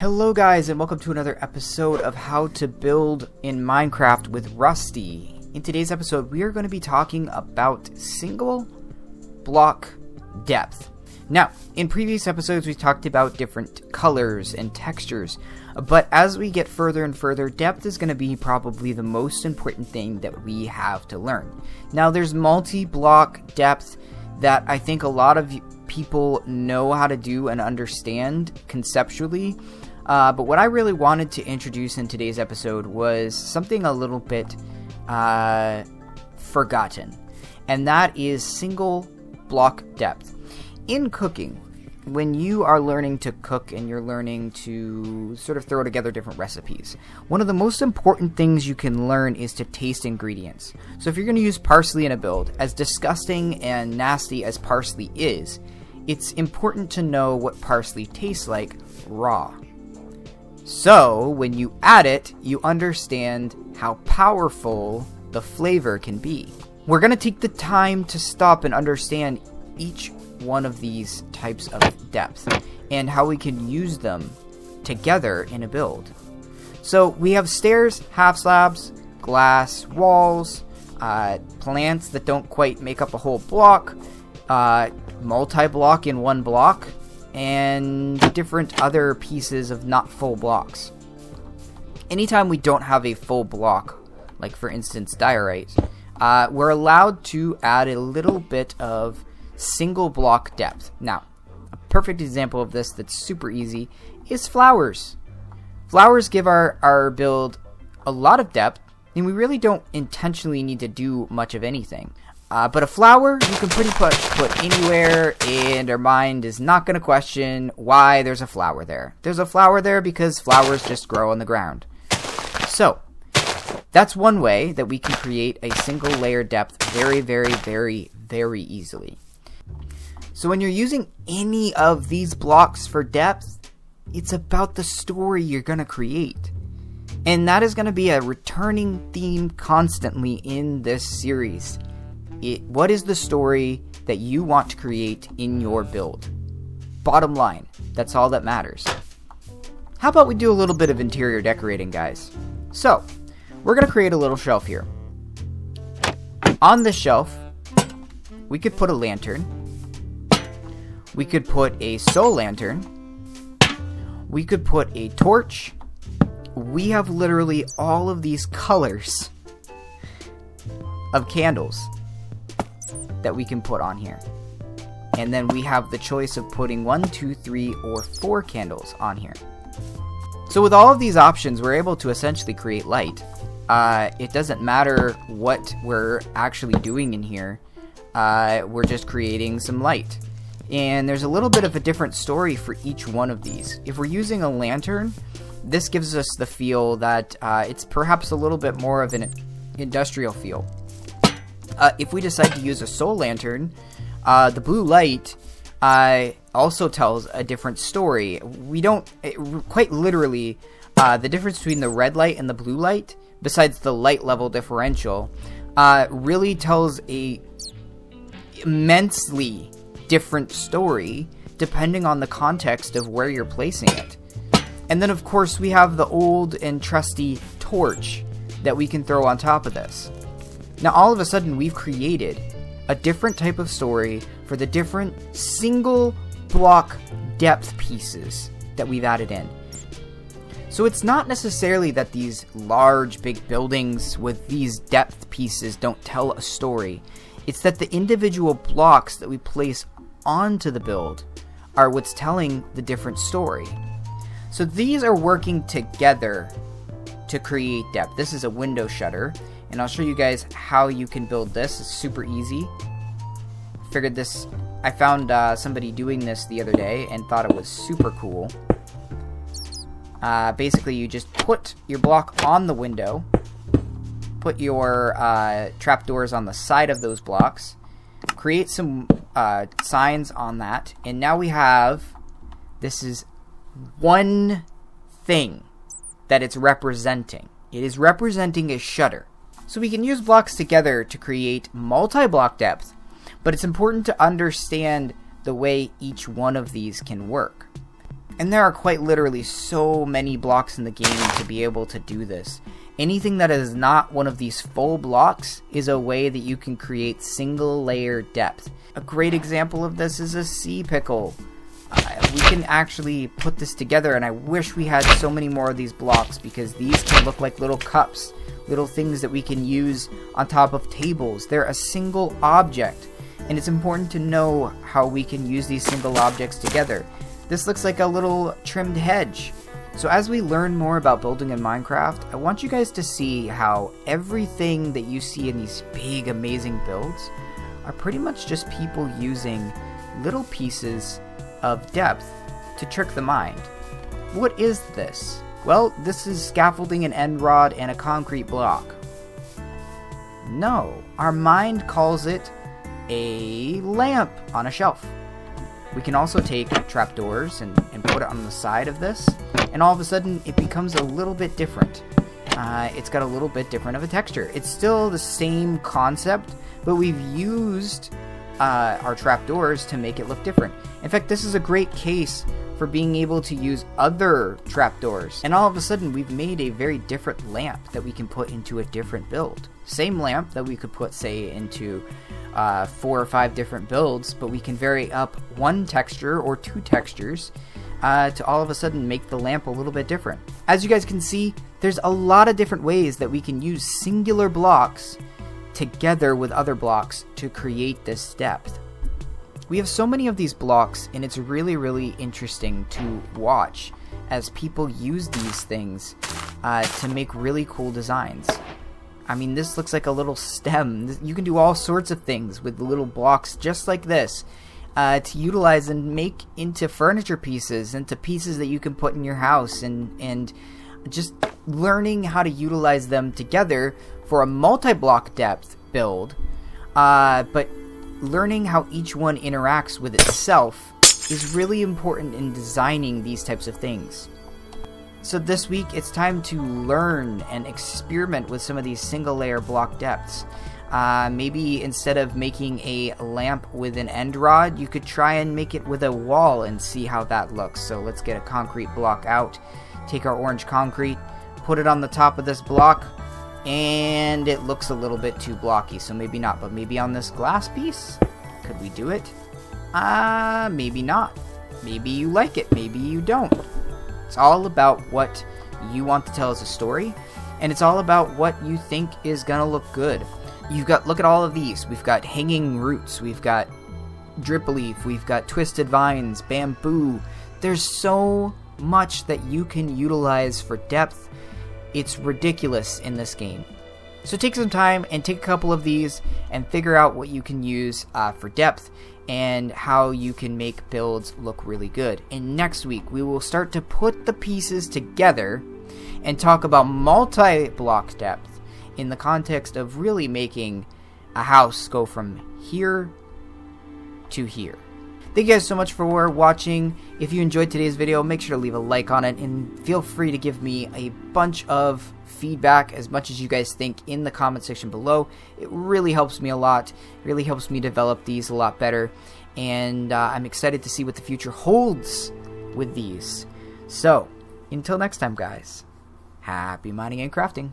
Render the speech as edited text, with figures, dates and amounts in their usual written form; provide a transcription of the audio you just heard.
Hello guys, and welcome to another episode of How to Build in Minecraft with Rusty. In today's episode, we are going to be talking about single block depth. Now, in previous episodes, we talked about different colors and textures, but as we get further and further, depth is going to be probably the most important thing that we have to learn. Now, there's multi-block depth that I think a lot of people know how to do and understand conceptually. But what I really wanted to introduce in today's episode was something a little bit forgotten, and that is single block depth. In cooking, when you are learning to cook and you're learning to sort of throw together different recipes, one of the most important things you can learn is to taste ingredients. So if you're going to use parsley in a build, as disgusting and nasty as parsley is, it's important to know what parsley tastes like raw. So, when you add it, you understand how powerful the flavor can be. We're going to take the time to stop and understand each one of these types of depth and how we can use them together in a build. So, we have stairs, half slabs, glass, walls, plants that don't quite make up a whole block, multi-block in one block, and different other pieces of not full blocks. Anytime we don't have a full block, like for instance diorite, we're allowed to add a little bit of single block depth. Now, a perfect example of this that's super easy is flowers. Flowers give our build a lot of depth, and we really don't intentionally need to do much of anything. But a flower, you can pretty much put anywhere, and our mind is not going to question why there's a flower there. There's a flower there because flowers just grow on the ground. So, that's one way that we can create a single layer depth very, very, very, very easily. So when you're using any of these blocks for depth, it's about the story you're going to create. And that is going to be a returning theme constantly in this series. What is the story that you want to create in your build? Bottom line, that's all that matters. How about we do a little bit of interior decorating, guys? So, we're going to create a little shelf here. On this shelf, we could put a lantern. We could put a soul lantern. We could put a torch. We have literally all of these colors of candles that we can put on here. And then we have the choice of putting 1, 2, 3, or 4 candles on here. So with all of these options, we're able to essentially create light. It doesn't matter what we're actually doing in here. We're just creating some light. And there's a little bit of a different story for each one of these. If we're using a lantern, this gives us the feel that it's perhaps a little bit more of an industrial feel. If we decide to use a soul lantern, the blue light also tells a different story. Quite literally, the difference between the red light and the blue light, besides the light level differential, really tells a immensely different story depending on the context of where you're placing it. And then of course we have the old and trusty torch that we can throw on top of this. Now all of a sudden we've created a different type of story for the different single block depth pieces that we've added in. So it's not necessarily that these large big buildings with these depth pieces don't tell a story. It's that the individual blocks that we place onto the build are what's telling the different story. So these are working together to create depth. This is a window shutter, and I'll show you guys how you can build this. It's super easy. I found somebody doing this the other day and thought it was super cool. Basically, you just put your block on the window, put your trapdoors on the side of those blocks, create some signs on that, and now we have, this is one thing that it's representing. It is representing a shutter. So we can use blocks together to create multi-block depth, but it's important to understand the way each one of these can work. And there are quite literally so many blocks in the game to be able to do this. Anything that is not one of these full blocks is a way that you can create single layer depth. A great example of this is a sea pickle. We can actually put this together, and I wish we had so many more of these blocks, because these can look like little cups, little things that we can use on top of tables. They're a single object, and it's important to know how we can use these single objects together. This looks like a little trimmed hedge. So as we learn more about building in Minecraft, I want you guys to see how everything that you see in these big, amazing builds are pretty much just people using little pieces of depth to trick the mind. What is this? Well, this is scaffolding, an end rod, and a concrete block. No, our mind calls it a lamp on a shelf. We can also take trapdoors and put it on the side of this, and all of a sudden it becomes a little bit different. It's got a little bit different of a texture. It's still the same concept, but we've used our trapdoors to make it look different. In fact, this is a great case for being able to use other trapdoors, and all of a sudden we've made a very different lamp that we can put into a different build. Same lamp that we could put, say, into 4 or 5 different builds, but we can vary up one texture or 2 textures to all of a sudden make the lamp a little bit different. As you guys can see, there's a lot of different ways that we can use singular blocks together with other blocks to create this depth. We have so many of these blocks, and it's really, really interesting to watch as people use these things to make really cool designs. I mean, this looks like a little stem. You can do all sorts of things with little blocks just like this to utilize and make into furniture pieces, into pieces that you can put in your house, and just learning how to utilize them together for a multi-block depth build, but learning how each one interacts with itself is really important in designing these types of things. So this week, it's time to learn and experiment with some of these single layer block depths. Maybe instead of making a lamp with an end rod, you could try and make it with a wall and see how that looks. So let's get a concrete block out, take our orange concrete, put it on the top of this block, and it looks a little bit too blocky, so maybe not, but maybe on this glass piece, could we do it? Maybe not. Maybe you like it, maybe you don't. It's all about what you want to tell as a story, and it's all about what you think is gonna look good. Look at all of these. We've got hanging roots, we've got drip leaf, we've got twisted vines, bamboo. There's so much that you can utilize for depth. It's ridiculous in this game. So take some time and take a couple of these and figure out what you can use for depth and how you can make builds look really good. And next week we will start to put the pieces together and talk about multi-block depth in the context of really making a house go from here to here. Thank you guys so much for watching. If you enjoyed today's video, make sure to leave a like on it, and feel free to give me a bunch of feedback, as much as you guys think, in the comment section below. It really helps me a lot. It really helps me develop these a lot better, and I'm excited to see what the future holds with these. So, until next time, guys, happy mining and crafting.